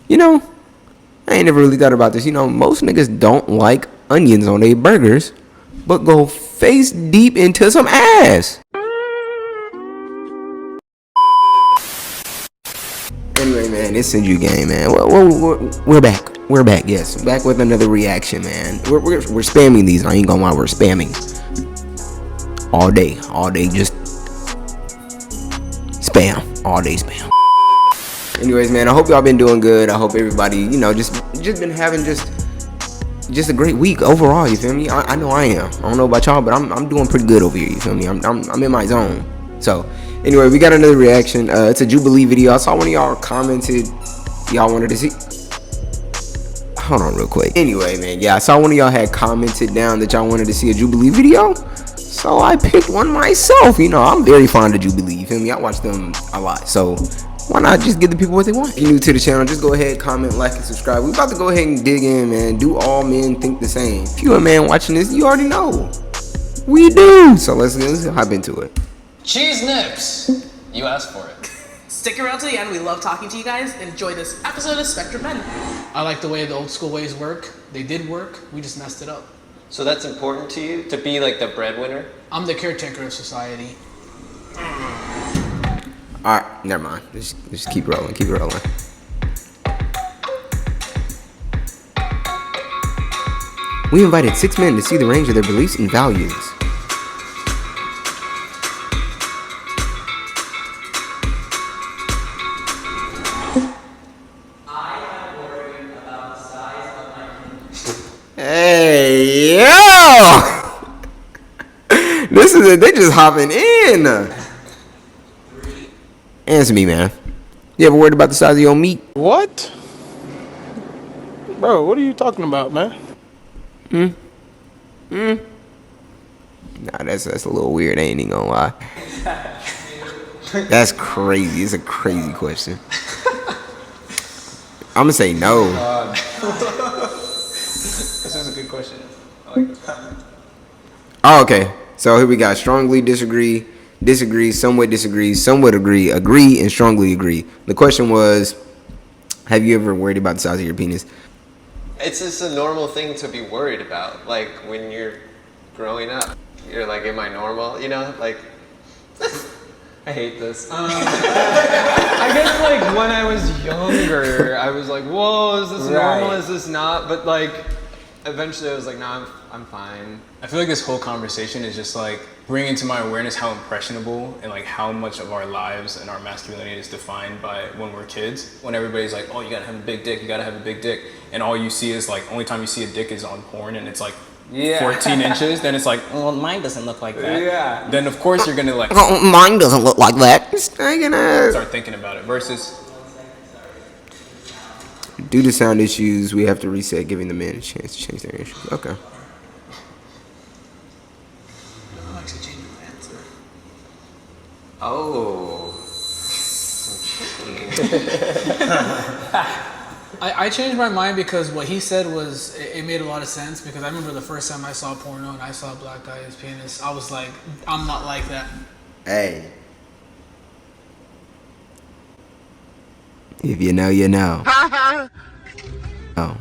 You know, I ain't never really thought about this. You know, most niggas don't like onions on their burgers, but go face deep into some ass. Anyway, man, it's Senju game, man. We're back. We're back. Yes, back with another reaction, man. We're spamming these. I ain't gonna lie, we're spamming all day, just spam, all day spam. Anyways, man, I hope y'all been doing good. I hope everybody, you know, just been having just a great week overall. You feel me? I know I am. I don't know about y'all, but I'm doing pretty good over here. You feel me? I'm in my zone. So anyway, we got another reaction. It's a Jubilee video. I saw one of y'all commented y'all wanted to see. Hold on real quick. Anyway, man, yeah, I saw one of y'all had commented down that y'all wanted to see a Jubilee video. So I picked one myself. You know, I'm very fond of Jubilee. You feel me? I watch them a lot. So why not just give the people what they want? If you're new to the channel, just go ahead, comment, like, and subscribe. We're about to go ahead and dig in, man. Do all men think the same? If you're a man watching this, you already know. We do. So let's hop into it. Cheese nips. You asked for it. Stick around to the end. We love talking to you guys. Enjoy this episode of Spectrum Men. I like the way the old school ways work. They did work. We just messed it up. So that's important to you, to be like the breadwinner? I'm the caretaker of society. Alright, never mind. Just keep rolling. Keep rolling. We invited 6 men to see the range of their beliefs and values. Hey, yo! This is it. They just hopping in. Answer me, man. You ever worried about the size of your meat? What? Bro, what are you talking about, man? Nah, that's a little weird. I ain't even gonna lie. That's crazy. It's a crazy question. I'm gonna say no. This is a good question. I like this. Oh, okay. So here we got strongly disagree, somewhat agree, and strongly agree. The question was, have you ever worried about the size of your penis? It's just a normal thing to be worried about. Like when you're growing up, you're like, am I normal? You know, like, I hate this. I guess like when I was younger, I was like, whoa, is this normal? Is this not? But like, eventually I was like, nah, I'm fine. I feel like this whole conversation is just like bringing to my awareness how impressionable and like how much of our lives and our masculinity is defined by when we're kids. When everybody's like, oh, you gotta have a big dick, you gotta have a big dick. And all you see is like, only time you see a dick is on porn and it's like 14 inches. Then it's like, oh, mine doesn't look like that. Yeah. Then of course you're gonna like, oh, mine doesn't look like that. Start thinking about it versus. Due to sound issues, we have to reset, giving the men a chance to change their issues. Okay. Oh. I changed my mind because what he said was, it made a lot of sense, because I remember the first time I saw porno and I saw a black guy's penis, I was like, I'm not like that. Hey. If you know, you know. Oh.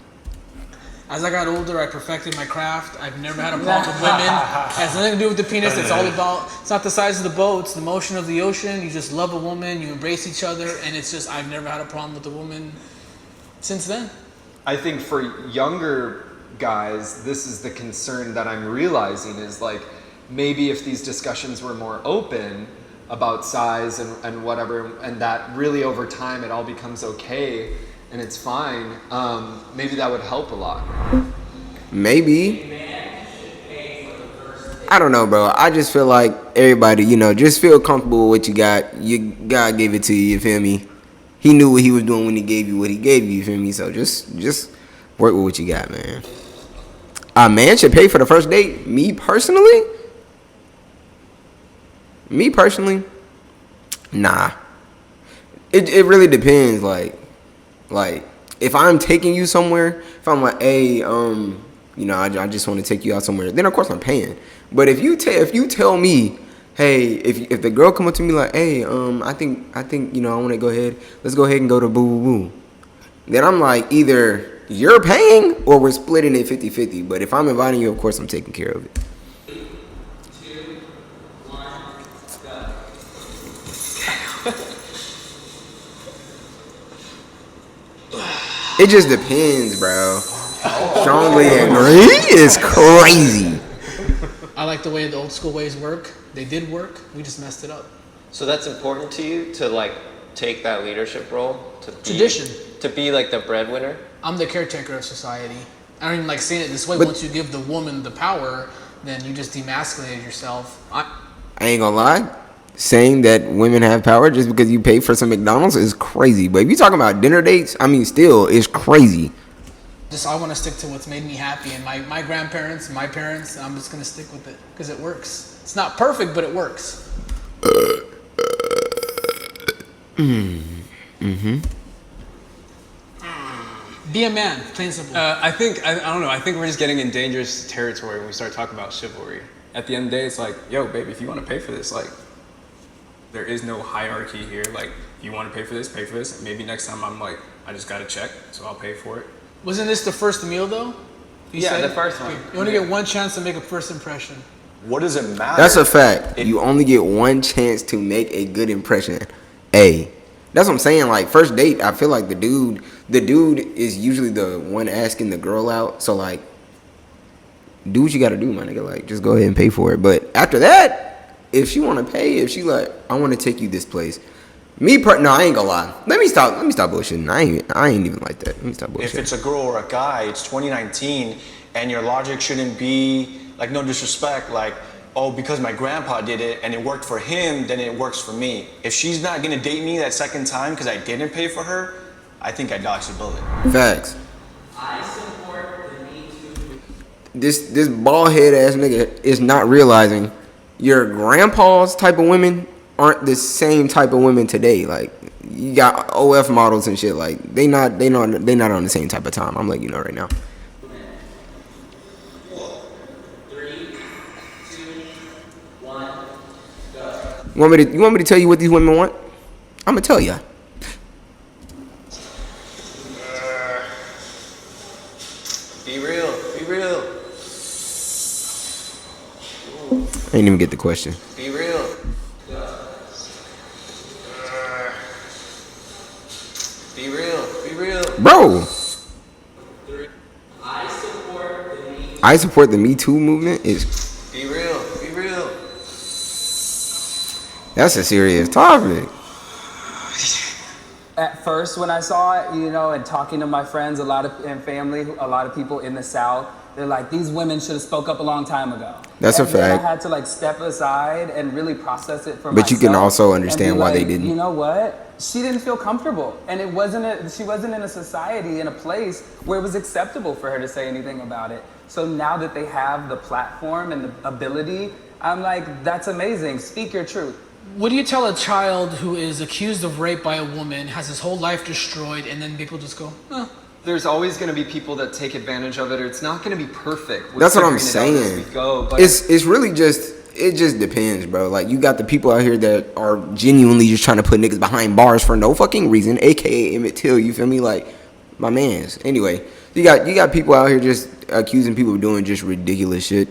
As I got older, I perfected my craft. I've never had a problem with women. It has nothing to do with the penis. It's all about, it's not the size of the boat, it's the motion of the ocean. You just love a woman, you embrace each other, and it's just, I've never had a problem with a woman since then. I think for younger guys, this is the concern that I'm realizing is like, maybe if these discussions were more open about size and whatever, and that really over time it all becomes okay and it's fine, maybe that would help a lot. Maybe. I don't know, bro. I just feel like everybody, you know, just feel comfortable with what you got. God gave it to you, you feel me? He knew what he was doing when he gave you what he gave you, you feel me? So just work with what you got, man. A man should pay for the first date. Me personally, nah. It really depends. Like if I'm taking you somewhere, if I'm like, hey, you know, I just want to take you out somewhere, then of course I'm paying. But if you tell me, hey, if the girl come up to me like, hey, I think you know, I want to go ahead, let's go ahead and go to Boo Boo Boo. then I'm like, either you're paying or we're splitting it 50-50. But if I'm inviting you, of course I'm taking care of it. It just depends, bro. Strongly agree is crazy. I like the way the old school ways work. They did work. We just messed it up. So that's important to you to like take that leadership role to be, Tradition. to be like the breadwinner. I'm the caretaker of society. I don't even like saying it this way. But- Once you give the woman the power, then you just demasculate yourself. I ain't gonna lie. Saying that women have power just because you pay for some McDonald's is crazy. But if you're talking about dinner dates, I mean, still, it's crazy. I want to stick to what's made me happy. And my grandparents, my parents, I'm just going to stick with it because it works. It's not perfect, but it works. Be a man, plain and simple. I don't know. I think we're just getting in dangerous territory when we start talking about chivalry. At the end of the day, it's like, yo, baby, if you want to pay for this, like, there is no hierarchy here. Like, if you want to pay for this, pay for this. Maybe next time I'm like, I just got a check, so I'll pay for it. Wasn't this the first meal, though? You Yeah, said? the first one. You only get one chance to make a first impression. What does it matter? That's a fact. You only get one chance to make a good impression. That's what I'm saying. Like, first date, I feel like the dude is usually the one asking the girl out. So, like, do what you got to do, my nigga. Like, just go ahead and pay for it. But after that, if she want to pay, if she like, I want to take you this place. No, I ain't gonna lie. Let me stop bullshitting. I ain't even like that. Let me stop bullshitting. If it's a girl or a guy, it's 2019, and your logic shouldn't be, like, no disrespect, like, oh, because my grandpa did it and it worked for him, then it works for me. If she's not gonna date me that second time because I didn't pay for her, I think I dodged the bullet. Facts. I support the Me Too. This bald head ass nigga is not realizing your grandpa's type of women aren't the same type of women today. Like, you got OF models and shit. Like, they not on the same type of time. I'm letting you know right now. 3, 2, 1, go. You want me to tell you what these women want? I'm gonna tell ya. Be real. Be real. I didn't even get the question. Be real. Be real. Be real. Bro, I support the Me I support the Me Too movement. Be real. Be real. That's a serious topic. At first, when I saw it, you know, and talking to my friends, and family, a lot of people in the South, they're like, these women should have spoke up a long time ago. That's a and then fact. I had to like step aside and really process it for But you myself. can also and understand be why they like, didn't. You know what? She didn't feel comfortable, and she wasn't in a society, in a place where it was acceptable for her to say anything about it. So now that they have the platform and the ability, I'm like, that's amazing. Speak your truth. What do you tell a child who is accused of rape by a woman, has his whole life destroyed, and then people just go, There's always going to be people that take advantage of it, or it's not going to be perfect. We're That's what I'm figuring it out as saying. we go, but It's really just, it just depends, bro. Like, you got the people out here that are genuinely just trying to put niggas behind bars for no fucking reason, aka Emmett Till. You feel me? Like, my man's. Anyway, you got people out here just accusing people of doing just ridiculous shit.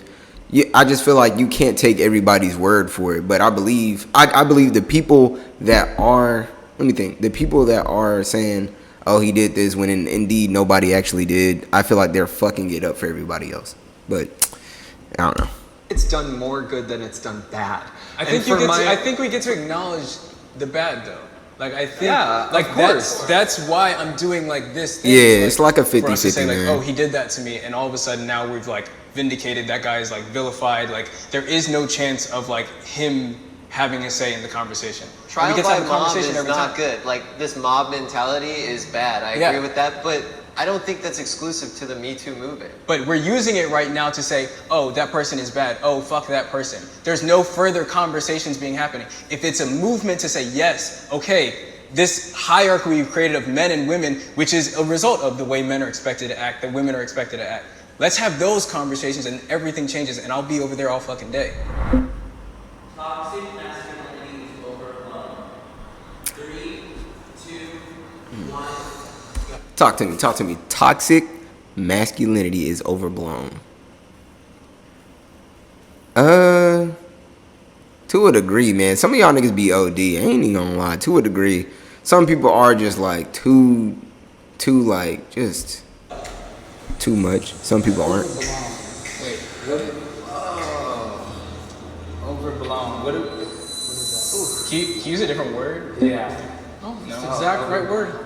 I just feel like you can't take everybody's word for it. But I believe the people that are, let me think, the people that are saying, oh, he did this when indeed nobody actually did, I feel like they're fucking it up for everybody else. But I don't know. it's done more good than it's done bad. I think we get to acknowledge the bad though. Like, I think, Yeah, like, of course. that's why I'm doing like this thing. Yeah, it's like a for us to 50-50, say, like, man. oh, he did that to me, and all of a sudden now we've like vindicated that guy is like vilified. Like, there is no chance of like him having a say in the conversation. And Trial we get to by have a mob conversation is every not time. good. Like, this mob mentality is bad. I Yeah. agree with that, but I don't think that's exclusive to the Me Too movement. But we're using it right now to say, oh, that person is bad. Oh, fuck that person. There's no further conversations being happening. If it's a movement to say, yes, okay, this hierarchy we've created of men and women, which is a result of the way men are expected to act, that women are expected to act. Let's have those conversations and everything changes, and I'll be over there all fucking day. Toxic masculinity is overblown. 3, 2, 1, go. Talk to me. Toxic masculinity is overblown. To a degree, man. Some of y'all niggas be OD. I ain't even gonna lie. To a degree. Some people are just like too like just too much. Some people aren't. Wait, overblown. What is Can you use a different word? that? Yeah. Oh, that's the exact right word.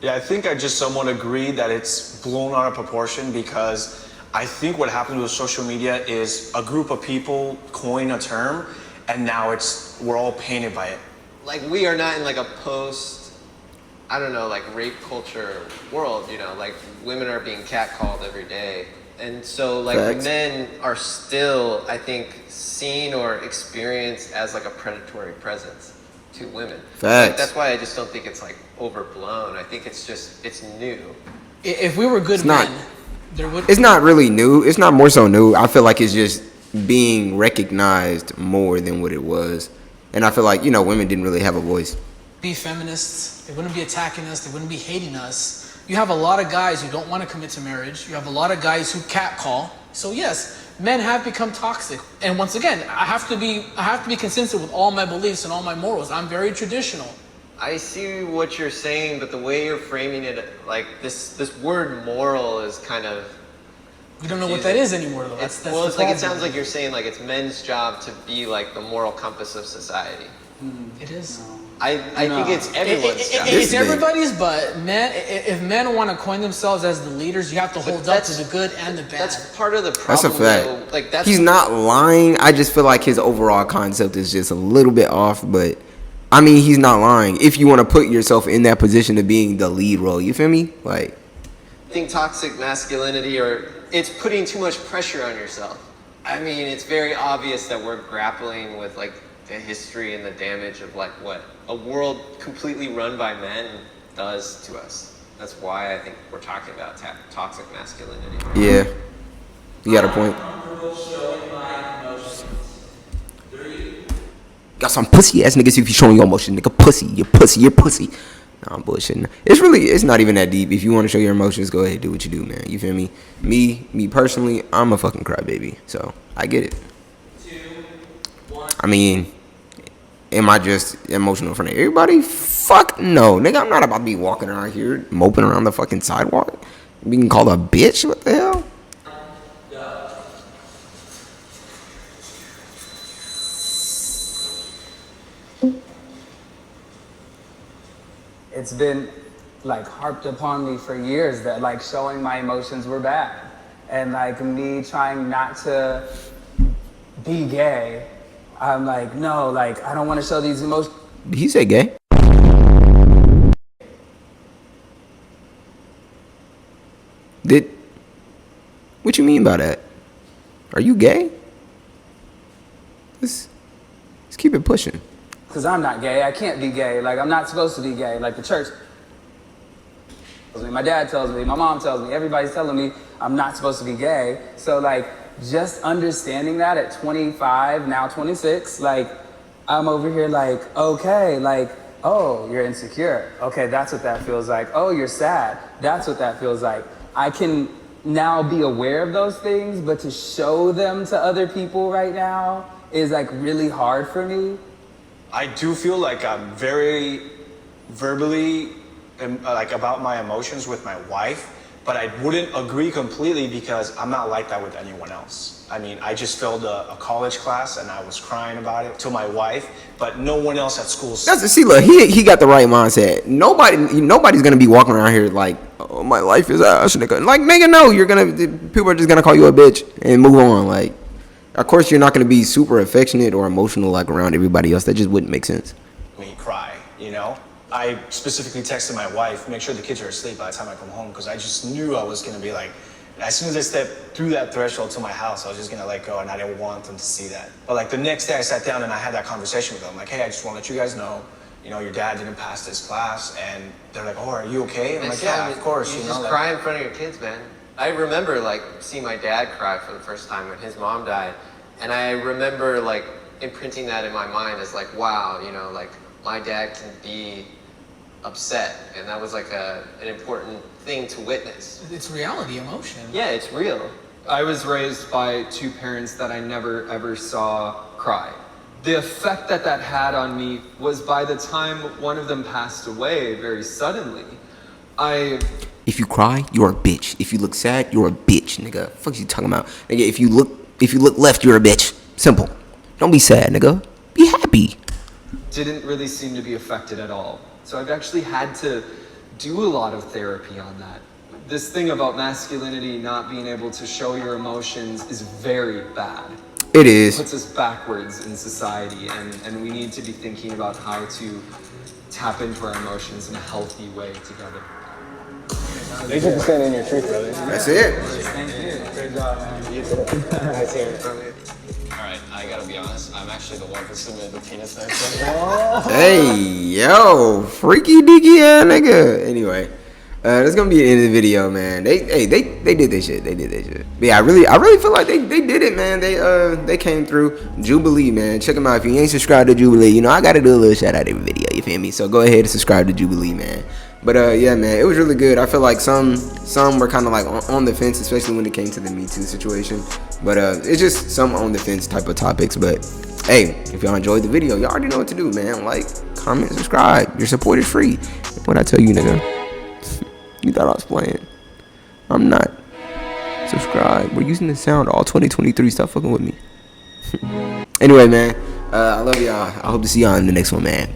Yeah, I think I just somewhat agree that it's blown out of proportion because I think what happened with social media is a group of people coin a term and now we're all painted by it. Like we are not in like a post, I don't know, like rape culture world, you know, like women are being catcalled every day. And so like Facts. men are still, I think, seen or experienced as like a predatory presence to women. Facts. Like, that's why I just don't think it's like overblown. I think it's new. If we were good not- men, there would. It's not really new. It's not more so new. I feel like it's just being recognized more than what it was. And I feel like, women didn't really have a voice. Be feminists. They wouldn't be attacking us. They wouldn't be hating us. You have a lot of guys who don't want to commit to marriage. You have a lot of guys who catcall. So yes, men have become toxic. And once again, I have to be consistent with all my beliefs and all my morals. I'm very traditional. I see what you're saying, but the way you're framing it, like this word moral is kind of. We don't know what that is anymore, though. That's Well, the it's like it problem. sounds like you're saying like it's men's job to be like the moral compass of society. It is. I think it's everyone's job. It's everybody's, but men, if men want to coin themselves as the leaders, you have to hold up to the good and the bad. That's part of the That's problem. a fact. Though. Like that's He's not lying. I just feel like his overall concept is just a little bit off, but I mean, he's not lying. If you want to put yourself in that position of being the lead role, you feel me? Like, I think toxic masculinity, or it's putting too much pressure on yourself. I mean, it's very obvious that we're grappling with like the history and the damage of like what a world completely run by men does to us. That's why I think we're talking about toxic masculinity. yeah, you got a point. Comfortable showing my emotions. 3, Got some pussy ass niggas if you showing your emotion, nigga. Pussy, you're pussy. Nah, I'm bullshitting. It's not even that deep. If you want to show your emotions, go ahead, do what you do, man. You feel me? Me personally, I'm a fucking crybaby, so I get it. 2, 1. I mean, am I just emotional in front of everybody? Fuck no, nigga. I'm not about to be walking around here moping around the fucking sidewalk, being called a bitch. What the hell? Go. It's been like harped upon me for years that like showing my emotions were bad. And like me trying not to be gay, I'm like, no, like I don't want to show these emotions. Did he say gay? What you mean by that? Are you gay? Let's keep it pushing. Because I'm not gay, I can't be gay. Like I'm not supposed to be gay. Like the church tells me, my dad tells me, my mom tells me, everybody's telling me I'm not supposed to be gay. So like just understanding that at 25, now 26, like I'm over here like, okay, like, oh, you're insecure. Okay, that's what that feels like. Oh, you're sad. That's what that feels like. I can now be aware of those things, but to show them to other people right now is like really hard for me. I do feel like I'm very verbally like about my emotions with my wife, but I wouldn't agree completely because I'm not like that with anyone else. I mean, I just failed a college class and I was crying about it to my wife, but no one else at school. See, look, he got the right mindset. Nobody's gonna be walking around here like, oh, my life is ass, nigga. Like, nigga, no, people are just gonna call you a bitch and move on. Like, of course, you're not gonna be super affectionate or emotional like around everybody else. That just wouldn't make sense. Me cry, you know? I specifically texted my wife, make sure the kids are asleep by the time I come home, because I just knew I was gonna be like, as soon as I stepped through that threshold to my house, I was just gonna let go and I didn't want them to see that. But like the next day I sat down and I had that conversation with them, like, hey, I just wanna let you guys know, your dad didn't pass this class, and they're like, oh, are you okay? I'm like, yeah, of course. You just cry in front of your kids, man. I remember like seeing my dad cry for the first time when his mom died, and I remember like imprinting that in my mind as like, wow, like my dad can be upset, and that was like an important thing to witness. It's reality, emotion. Yeah, it's real. I was raised by two parents that I never ever saw cry. The effect that that had on me was by the time one of them passed away very suddenly, If you cry, you're a bitch. If you look sad, you're a bitch, nigga. Fuck you talking about? Nigga, if you look left, you're a bitch. Simple. Don't be sad, nigga. Be happy. didn't really seem to be affected at all. So I've actually had to do a lot of therapy on that. This thing about masculinity not being able to show your emotions is very bad. It is. It puts us backwards in society, and we need to be thinking about how to tap into our emotions in a healthy way together. Thank you for standing in your truth, brother. That's it. Great job, man. Nice hearing from you. Alright, I gotta be honest, I'm actually the one who submitted the penis thing. Hey, yo, freaky deaky ass nigga. Anyway, that's gonna be the end of the video, man. They did their shit. They did their shit. But yeah, I really feel like they did it, man. They came through. Jubilee, man. Check them out. If you ain't subscribed to Jubilee, you know I gotta do a little shout out every video. You feel me? So go ahead and subscribe to Jubilee, man. But yeah, man, it was really good. I feel like some were kind of like on the fence, especially when it came to the Me Too situation. But it's just some on the fence type of topics. But hey, if y'all enjoyed the video, y'all already know what to do, man. Like, comment, subscribe. Your support is free. What I tell you, nigga? You thought I was playing? I'm not. Subscribe. We're using the sound all 2023. Stop fucking with me. Anyway, man, I love y'all. I hope to see y'all in the next one, man.